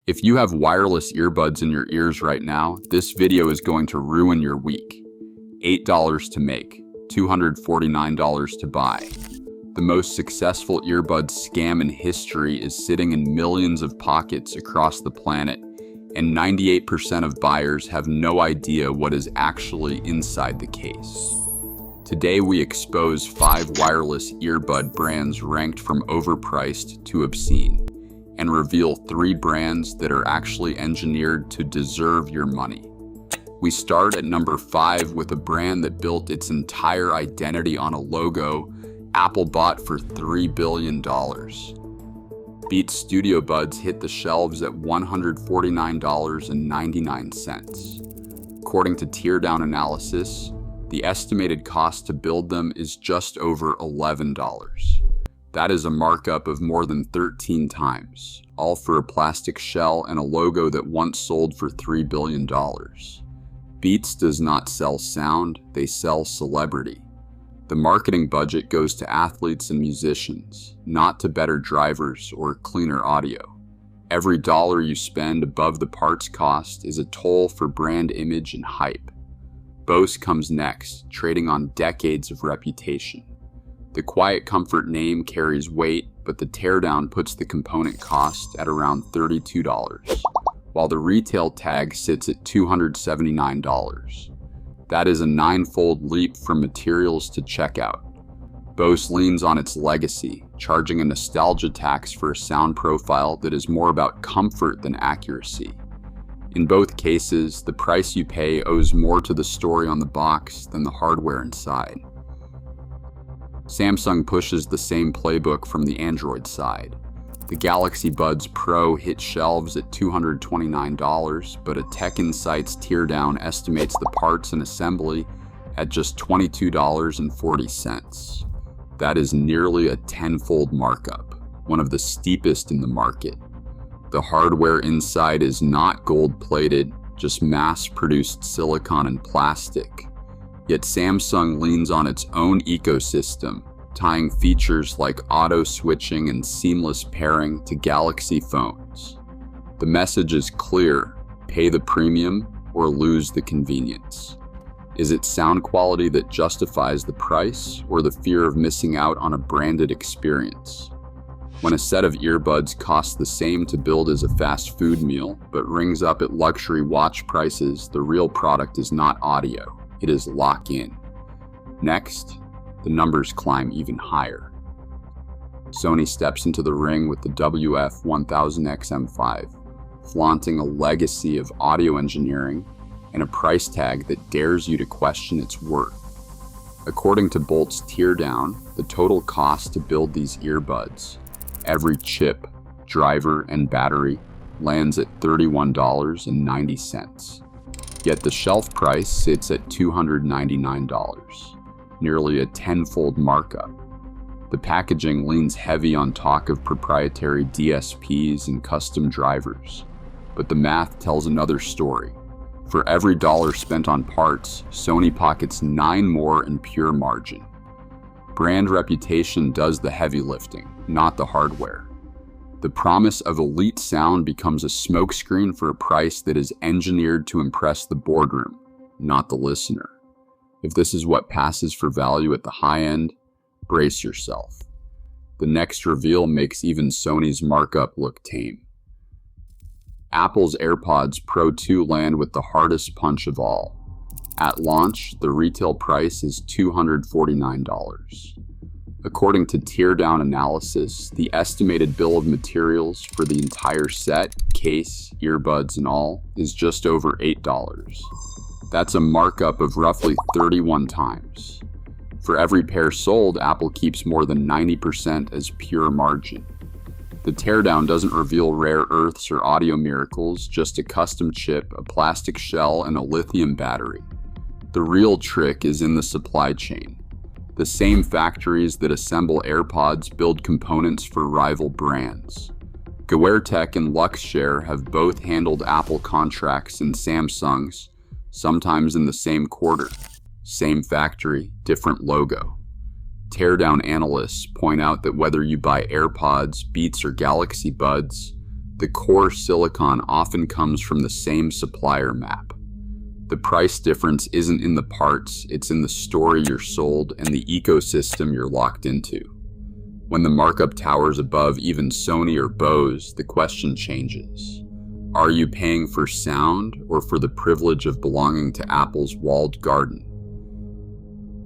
If you have wireless earbuds in your ears right now, this video is going to ruin your week. $8 to make, $249 to buy. The most successful earbud scam in history is sitting in millions of pockets across the planet, and 98% of buyers have no idea what is actually inside the case. Today we expose 5 wireless earbud brands ranked from overpriced to obscene, and reveal 3 brands that are actually engineered to deserve your money. We start at number 5 with a brand that built its entire identity on a logo Apple bought for $3 billion. Beats Studio Buds hit the shelves at $149.99. According to Teardown analysis, the estimated cost to build them is just over $11. That is a markup of more than 13 times, all for a plastic shell and a logo that once sold for $3 billion. Beats does not sell sound, they sell celebrity. The marketing budget goes to athletes and musicians, not to better drivers or cleaner audio. Every dollar you spend above the parts cost is a toll for brand image and hype. Bose comes next, trading on decades of reputation. The Quiet Comfort name carries weight, but the Teardown puts the component cost at around $32, while the retail tag sits at $279. That is a 9-fold leap from materials to checkout. Bose leans on its legacy, charging a nostalgia tax for a sound profile that is more about comfort than accuracy. In both cases, the price you pay owes more to the story on the box than the hardware inside. Samsung pushes the same playbook from the Android side. The Galaxy Buds Pro hit shelves at $229, but a Tech Insights Teardown estimates the parts and assembly at just $22.40. That is nearly a 10-fold markup, one of the steepest in the market. The hardware inside is not gold-plated, just mass-produced silicon and plastic. Yet Samsung leans on its own ecosystem, tying features like auto switching and seamless pairing to Galaxy phones. The message is clear: pay the premium or lose the convenience. Is it sound quality that justifies the price, or the fear of missing out on a branded experience? When a set of earbuds costs the same to build as a fast food meal, but rings up at luxury watch prices, the real product is not audio, it is lock-in. Next, the numbers climb even higher. Sony steps into the ring with the WF-1000XM5, flaunting a legacy of audio engineering and a price tag that dares you to question its worth. According to Bolt's Teardown, the total cost to build these earbuds, every chip, driver, and battery, lands at $31.90. Yet the shelf price sits at $299, nearly a 10-fold markup. The packaging leans heavy on talk of proprietary DSPs and custom drivers, but the math tells another story. For every dollar spent on parts, Sony pockets 9 more in pure margin. Brand reputation does the heavy lifting, not the hardware. The promise of elite sound becomes a smokescreen for a price that is engineered to impress the boardroom, not the listener. If this is what passes for value at the high end, brace yourself. The next reveal makes even Sony's markup look tame. Apple's AirPods Pro 2 land with the hardest punch of all. At launch, the retail price is $249. According to Teardown analysis, the estimated bill of materials for the entire set, case, earbuds, and all, is just over $8. That's a markup of roughly 31 times. For every pair sold, Apple keeps more than 90% as pure margin. The Teardown doesn't reveal rare earths or audio miracles, just a custom chip, a plastic shell, and a lithium battery. The real trick is in the supply chain. The same factories that assemble AirPods build components for rival brands. Geweartech and Luxshare have both handled Apple contracts and Samsung's, sometimes in the same quarter. Same factory, different logo. Teardown analysts point out that whether you buy AirPods, Beats, or Galaxy Buds, The core silicon often comes from the same supplier map. The price difference isn't in the parts, it's in the story you're sold and the ecosystem you're locked into. When the markup towers above even Sony or Bose, the question changes. Are you paying for sound or for the privilege of belonging to Apple's walled garden?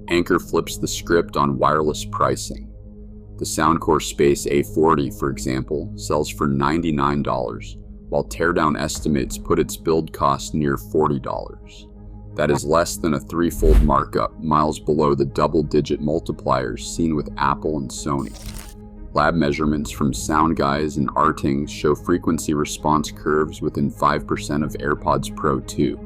Anker flips the script on wireless pricing. The Soundcore Space A40, for example, sells for $99, while teardown estimates put its build cost near $40. That is less than a threefold markup, miles below the double-digit multipliers seen with Apple and Sony. Lab measurements from SoundGuys and Artings show frequency response curves within 5% of AirPods Pro 2.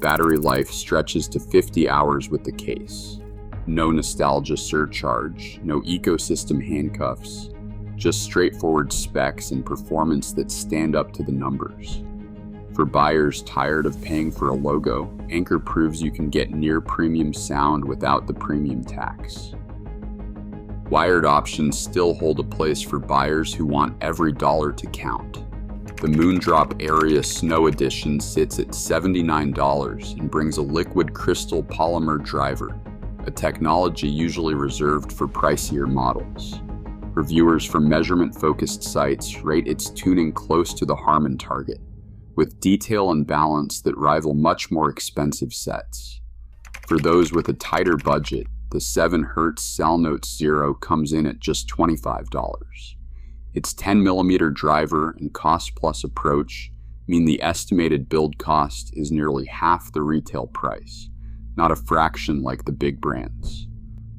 Battery life stretches to 50 hours with the case. No nostalgia surcharge, no ecosystem handcuffs, just straightforward specs and performance that stand up to the numbers. For buyers tired of paying for a logo, Anker proves you can get near premium sound without the premium tax. Wired options still hold a place for buyers who want every dollar to count. The Moondrop Area Snow Edition sits at $79 and brings a liquid crystal polymer driver, a technology usually reserved for pricier models. Reviewers from measurement-focused sites rate its tuning close to the Harman target, with detail and balance that rival much more expensive sets. For those with a tighter budget, the 7Hz Cellnote Zero comes in at just $25. Its 10mm driver and cost-plus approach mean the estimated build cost is nearly half the retail price, not a fraction like the big brands.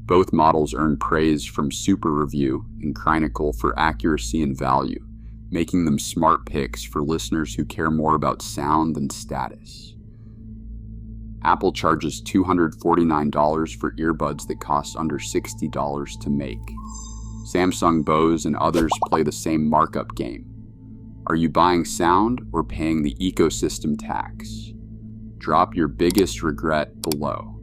Both models earn praise from Super Review and Chronicle for accuracy and value, making them smart picks for listeners who care more about sound than status. Apple charges $249 for earbuds that cost under $60 to make. Samsung, Bose, and others play the same markup game. Are you buying sound or paying the ecosystem tax? Drop your biggest regret below.